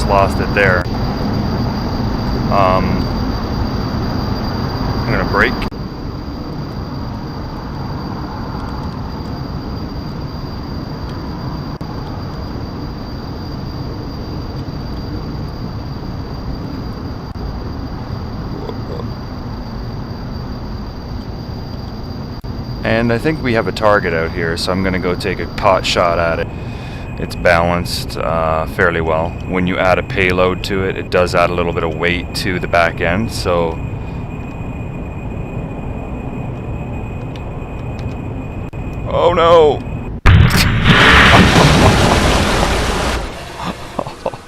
almost lost it there. I'm gonna brake. And I think we have a target out here, so I'm gonna go take a pot shot at it. It's balanced fairly well. When you add a payload to it, it does add a little bit of weight to the back end, so oh no!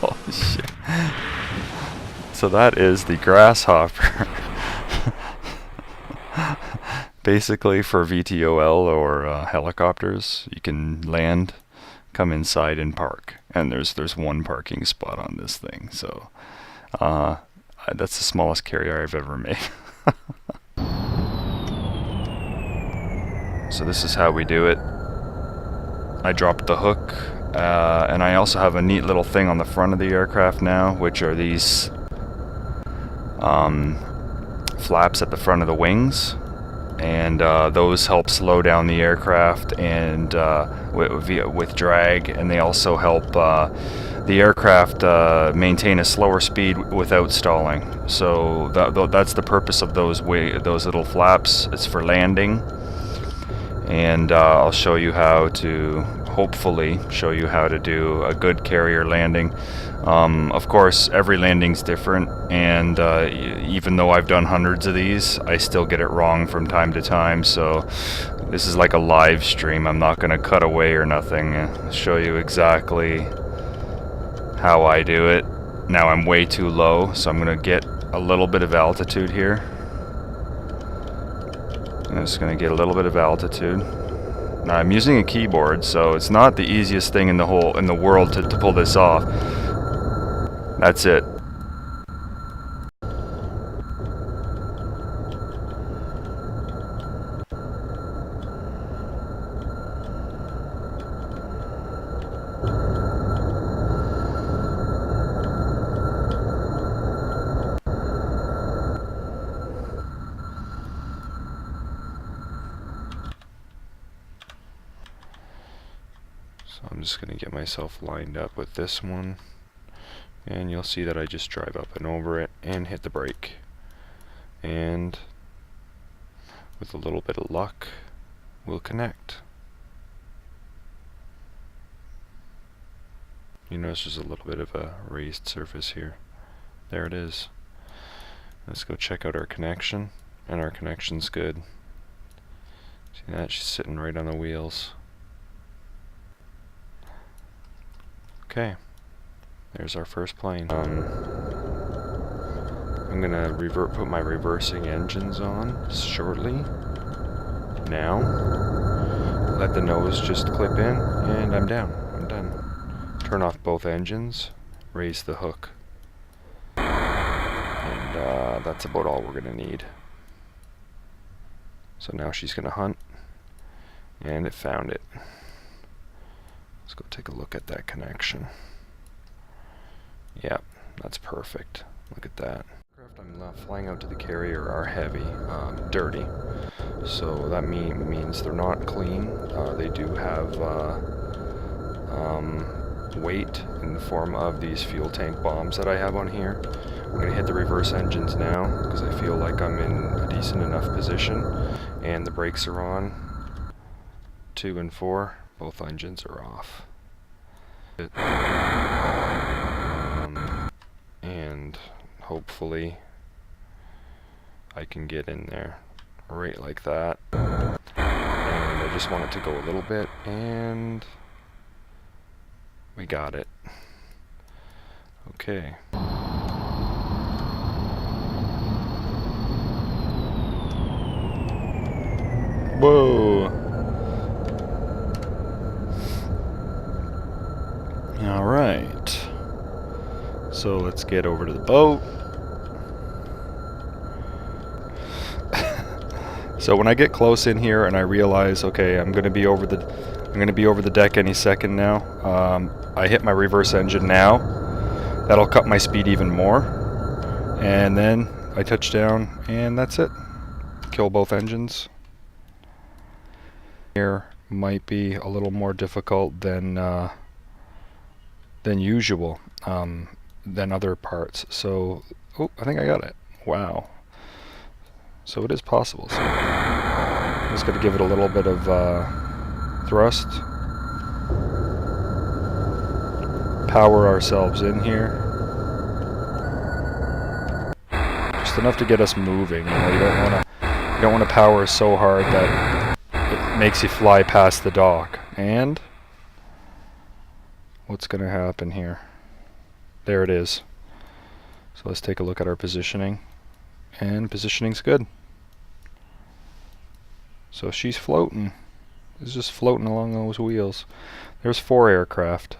Oh shit. So that is the grasshopper. Basically for VTOL or helicopters, you can land, come inside and park, and there's one parking spot on this thing, so that's the smallest carrier I've ever made. So this is how we do it. I dropped the hook, and I also have a neat little thing on the front of the aircraft now, which are these flaps at the front of the wings, and those help slow down the aircraft and with drag, and they also help the aircraft maintain a slower speed without stalling. So that's the purpose of those little flaps. It's for landing, and I'll show you how to, hopefully show you how to do a good carrier landing. Of course, every landing's different, and even though I've done hundreds of these, I still get it wrong from time to time, so this is like a live stream. I'm not going to cut away or nothing. I'll show you exactly how I do it. Now I'm way too low, so I'm going to get a little bit of altitude here. I'm just going to get a little bit of altitude. Now I'm using a keyboard, so it's not the easiest thing in the world to pull this off. That's it. So I'm just going to get myself lined up with this one. And you'll see that I just drive up and over it and hit the brake. And with a little bit of luck, we'll connect. You notice there's a little bit of a raised surface here. There it is. Let's go check out our connection, and our connection's good. See that? She's sitting right on the wheels. Okay. There's our first plane. I'm gonna put my reversing engines on shortly. Now, let the nose just clip in, and I'm down. I'm done. Turn off both engines, raise the hook, and that's about all we're gonna need. So now she's gonna hunt, and it found it. Let's go take a look at that connection. Yep, that's perfect. Look at that. Aircraft I'm flying out to the carrier are heavy, dirty. So that means they're not clean. They do have weight in the form of these fuel tank bombs that I have on here. I'm going to hit the reverse engines now because I feel like I'm in a decent enough position, and the brakes are on. 2 and 4, both engines are off. And hopefully I can get in there right like that, and I just want it to go a little bit, and we got it. Okay. Whoa. All right. So let's get over to the boat. So when I get close in here and I realize, okay, I'm going to be over the deck any second now. I hit my reverse engine now, That'll cut my speed even more. And then I touch down, and that's it. Kill both engines. Here might be a little more difficult than usual, than other parts. So, oh, I think I got it. Wow. So it is possible. So just got to give it a little bit of thrust. Power ourselves in here. Just enough to get us moving. You know, you don't want to power so hard that it makes you fly past the dock. And what's going to happen here? There it is. So let's take a look at our positioning. And positioning's good. So she's floating. It's just floating along those wheels. There's 4 aircraft.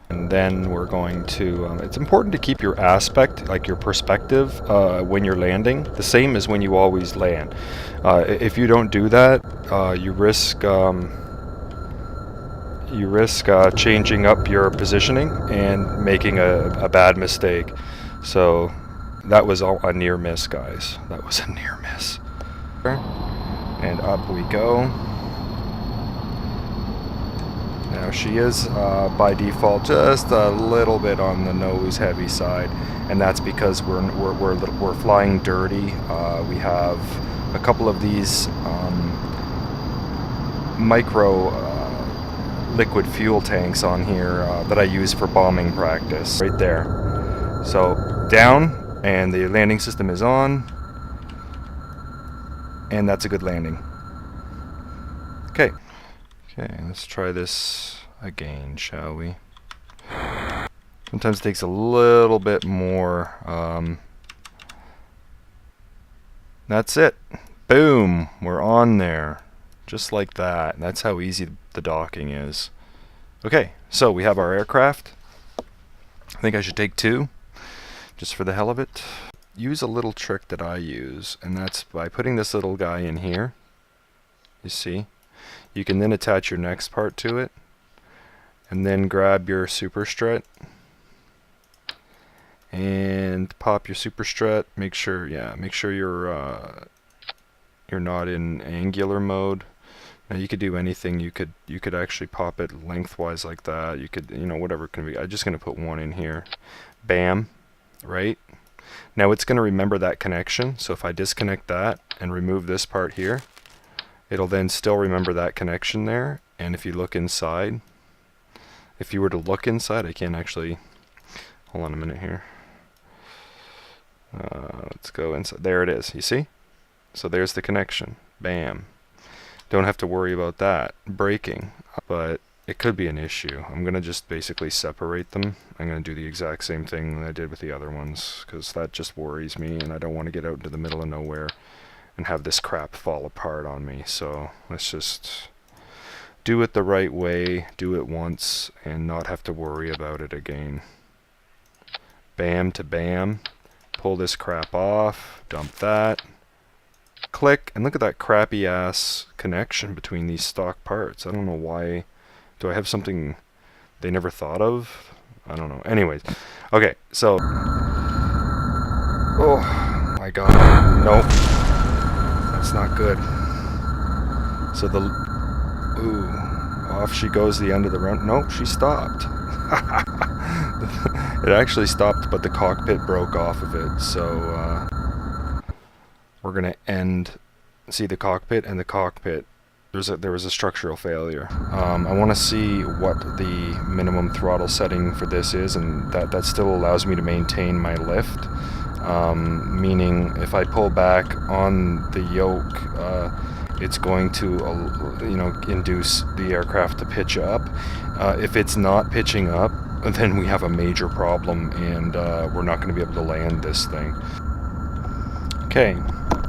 And then we're going to, it's important to keep your aspect, like your perspective, when you're landing, the same as when you always land. If you don't do that, you risk changing up your positioning and making a bad mistake. So that was a near miss, guys. That was a near miss. And up we go. Now she is by default just a little bit on the nose heavy side, and that's because we're flying dirty. We have a couple of these micro liquid fuel tanks on here that I use for bombing practice. Right there. So down, and the landing system is on, and that's a good landing. Okay. Okay, let's try this again, shall we? Sometimes it takes a little bit more. That's it. Boom! We're on there. Just like that. That's how easy the docking is. Okay, so we have our aircraft. I think I should take 2, just for the hell of it. Use a little trick that I use, and that's by putting this little guy in here. You see? You can then attach your next part to it, and then grab your super strut and pop your super strut. Make sure you're not in angular mode. Now you could do anything. You could actually pop it lengthwise like that. You could, whatever it can be. I'm just gonna put 1 in here. Bam, right? Now it's gonna remember that connection. So if I disconnect that and remove this part here, it'll then still remember that connection there. And if you look inside, if you were to look inside, I can't actually, hold on a minute here. Let's go inside. There it is, you see? So there's the connection. Bam. Don't have to worry about that breaking, but it could be an issue. I'm going to just basically separate them. I'm going to do the exact same thing that I did with the other ones, because that just worries me, and I don't want to get out into the middle of nowhere and have this crap fall apart on me. So let's just do it the right way, do it once, and not have to worry about it again. Bam to bam. Pull this crap off, dump that, click, and look at that crappy ass connection between these stock parts. I don't know why. Do I have something they never thought of? I don't know. Anyways, okay, so, oh my god, nope. That's not good. So off she goes the end of the run. Nope, she stopped. It actually stopped, but the cockpit broke off of it. So we're gonna see the cockpit, and the cockpit. There was a structural failure. I want to see what the minimum throttle setting for this is, and that still allows me to maintain my lift. Meaning if I pull back on the yoke, it's going to induce the aircraft to pitch up. If it's not pitching up, then we have a major problem, and we're not going to be able to land this thing. Okay,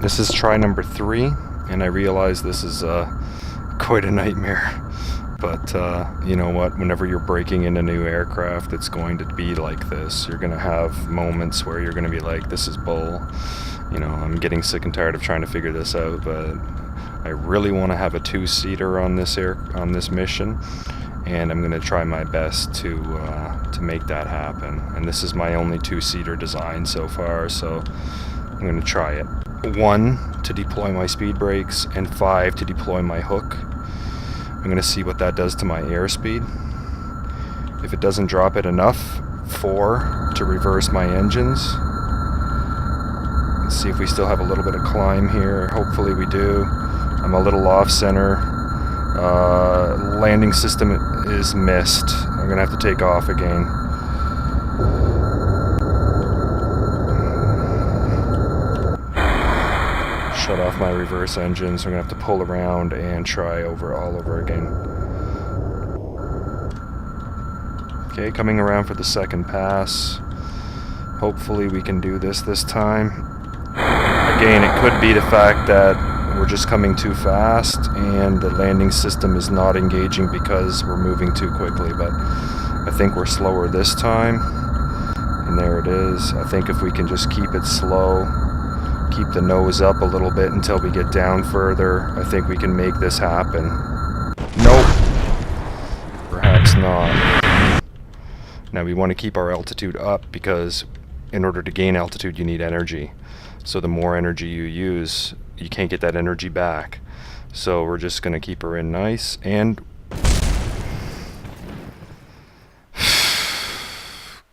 this is try number 3, and I realize this is quite a nightmare. But you know what, whenever you're breaking into new aircraft, it's going to be like this. You're going to have moments where you're going to be like, this is bull. I'm getting sick and tired of trying to figure this out, but I really want to have a 2-seater on this mission, and I'm going to try my best to make that happen. And this is my only two-seater design so far, so I'm going to try it. 1 to deploy my speed brakes, and 5 to deploy my hook. I'm going to see what that does to my airspeed. If it doesn't drop it enough, 4 to reverse my engines. Let's see if we still have a little bit of climb here. Hopefully we do. I'm a little off center. Landing system is missed. I'm gonna have to take off again. Shut off my reverse engines. I'm gonna have to pull around and try all over again. Okay, coming around for the second pass. Hopefully we can do this time. Again, it could be the fact that we're just coming too fast and the landing system is not engaging because we're moving too quickly, but I think we're slower this time. And there it is. I think if we can just keep it slow, keep the nose up a little bit until we get down further, I think we can make this happen. Nope. Perhaps not. Now we want to keep our altitude up because in order to gain altitude you need energy. So the more energy you use, you can't get that energy back. So we're just going to keep her in nice and...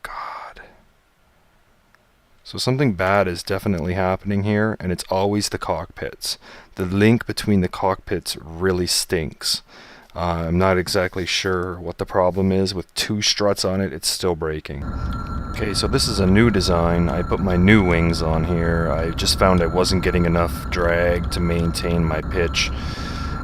God. So something bad is definitely happening here, and it's always the cockpits. The link between the cockpits really stinks. I'm not exactly sure what the problem is. With 2 struts on it, it's still breaking. Okay, so this is a new design. I put my new wings on here. I just found I wasn't getting enough drag to maintain my pitch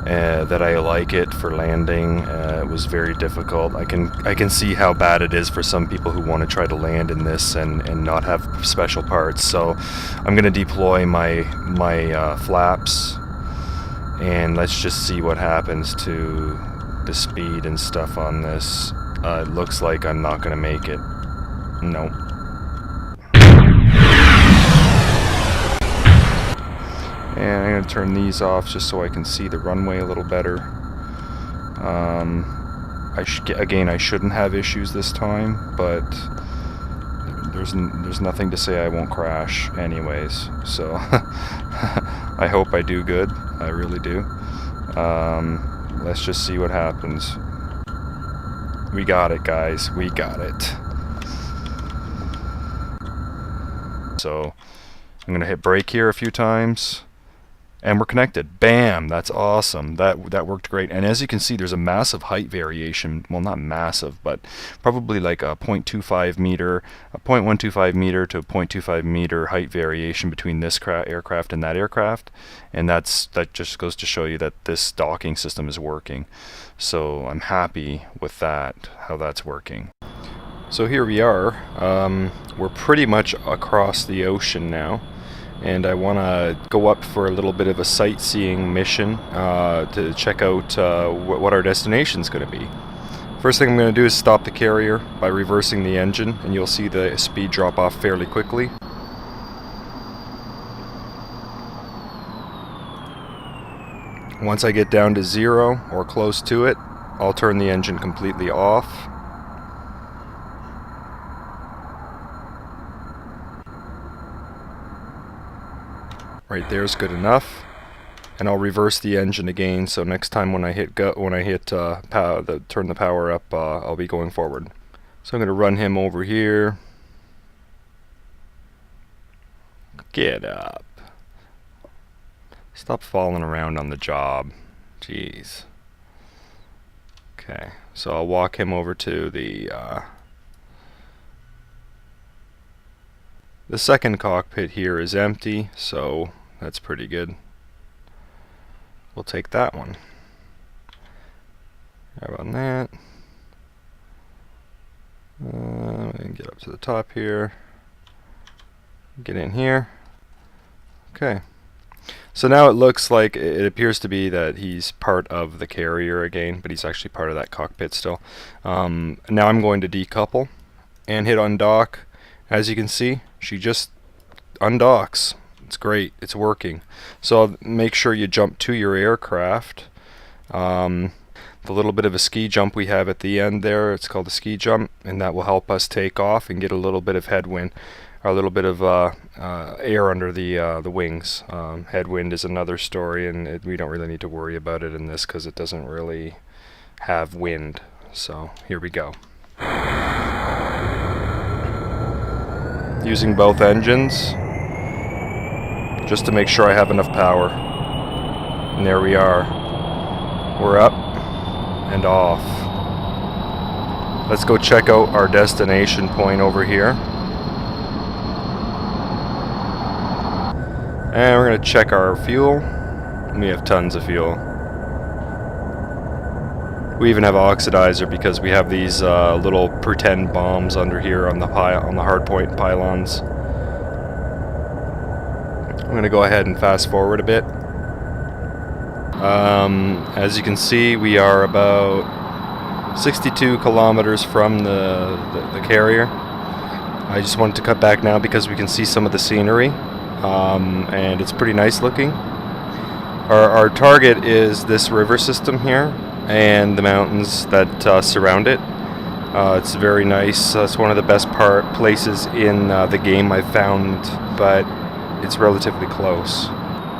that I like it for landing. It was very difficult. I can see how bad it is for some people who want to try to land in this and not have special parts. So I'm going to deploy my flaps, and let's just see what happens to the speed and stuff on this. It looks like I'm not going to make it. Nope. And I'm going to turn these off just so I can see the runway a little better. Again, I shouldn't have issues this time, but there's nothing to say I won't crash anyways. So I hope I do good. I really do. Let's just see what happens. We got it, guys. We got it. So I'm going to hit brake here a few times. And we're connected. Bam! That's awesome. That worked great. And as you can see, there's a massive height variation. Well, not massive, but probably like a 0.25 meter, a 0.125 meter to a 0.25 meter height variation between this aircraft and that aircraft. And that just goes to show you that this docking system is working. So I'm happy with that, how that's working. So here we are. We're pretty much across the ocean now. And I want to go up for a little bit of a sightseeing mission to check out what our destination is going to be. First thing I'm going to do is stop the carrier by reversing the engine, and you'll see the speed drop off fairly quickly. Once I get down to 0 or close to it, I'll turn the engine completely off. Right there's good enough, and I'll reverse the engine again. So next time when I hit turn the power up, I'll be going forward. So I'm going to run him over here. Get up. Stop falling around on the job. Jeez. Okay, so I'll walk him over to the second cockpit here is empty, so that's pretty good. We'll take that one. How about that? And get up to the top here. Get in here. Okay. So now it looks like it appears to be that he's part of the carrier again, but he's actually part of that cockpit still. Now I'm going to decouple and hit undock. As you can see, she just undocks. It's great. It's working. So make sure you jump to your aircraft. the little bit of a ski jump we have at the end there. It's called a ski jump, and that will help us take off and get a little bit of headwind, or a little bit of air under the wings. Headwind is another story, and we don't really need to worry about it in this because it doesn't really have wind. So here we go. Using both engines just to make sure I have enough power. And there we are. We're up and off. Let's go check out our destination point over here. And we're going to check our fuel. We have tons of fuel. We even have oxidizer because we have these little pretend bombs under here on the hardpoint pylons. I'm going to go ahead and fast forward a bit. As you can see, we are about 62 kilometers from the carrier. I just wanted to cut back now because we can see some of the scenery, and it's pretty nice looking. Our target is this river system here and the mountains that surround it. It's very nice. It's one of the best places in the game I've found, but it's relatively close.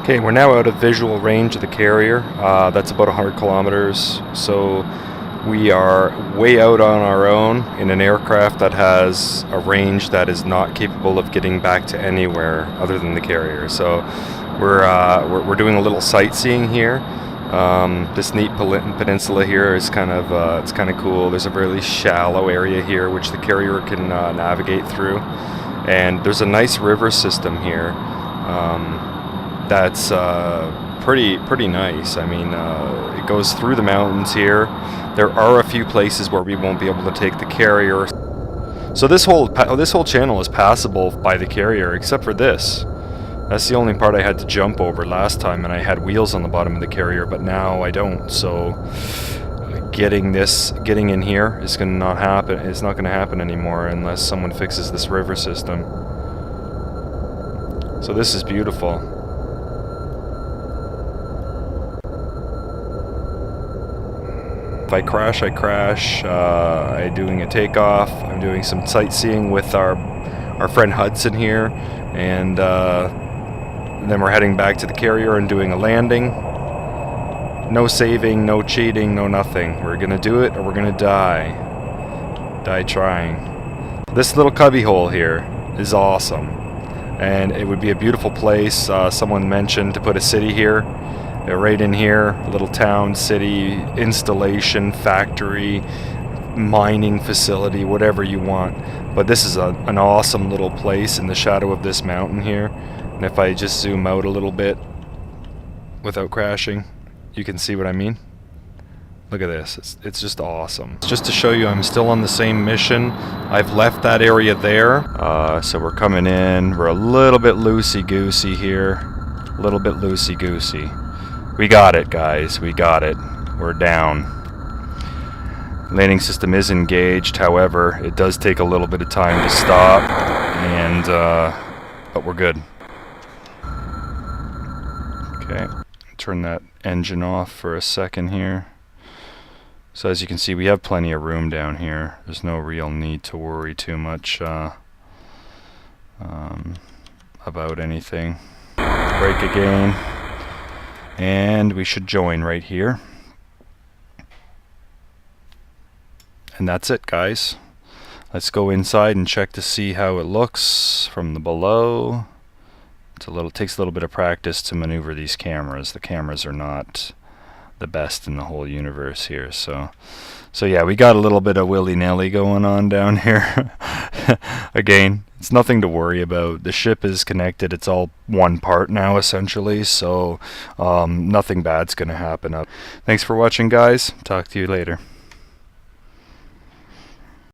Okay, we're now out of visual range of the carrier. That's about 100 kilometers. So we are way out on our own in an aircraft that has a range that is not capable of getting back to anywhere other than the carrier. So we're doing a little sightseeing here. This neat peninsula here is it's kind of cool. There's a really shallow area here which the carrier can navigate through, and there's a nice river system here that's pretty nice. I mean, it goes through the mountains here. There are a few places where we won't be able to take the carrier. So this whole channel is passable by the carrier except for this. That's the only part I had to jump over last time, and I had wheels on the bottom of the carrier, but now I don't. So getting in here is going to not happen. It's not going to happen anymore unless someone fixes this river system. So this is beautiful. If I crash, I crash. I'm doing a takeoff. I'm doing some sightseeing with our friend Hudson here, and then we're heading back to the carrier and doing a landing. No saving, no cheating, no nothing. We're gonna do it or we're gonna die. Die trying. This little cubby hole here is awesome, and it would be a beautiful place. Someone mentioned to put a city here. Right in here, a little town, city, installation, factory, mining facility, whatever you want. But this is an awesome little place in the shadow of this mountain here. And if I just zoom out a little bit without crashing, you can see what I mean. Look at this. It's just awesome. Just to show you I'm still on the same mission. I've left that area there. So we're coming in. We're a little bit loosey-goosey here. A little bit loosey-goosey. We got it, guys. We got it. We're down. Landing system is engaged. However, it does take a little bit of time to stop, and but we're good. Okay, turn that engine off for a second here. So as you can see, we have plenty of room down here. There's no real need to worry too much about anything. Brake again. And we should join right here. And that's it, guys. Let's go inside and check to see how it looks from the below. Takes a little bit of practice to maneuver these cameras. The cameras are not the best in the whole universe here. So yeah, we got a little bit of willy-nilly going on down here. Again, it's nothing to worry about. The ship is connected. It's all one part now, essentially. So nothing bad's going to happen. Thanks for watching, guys. Talk to you later.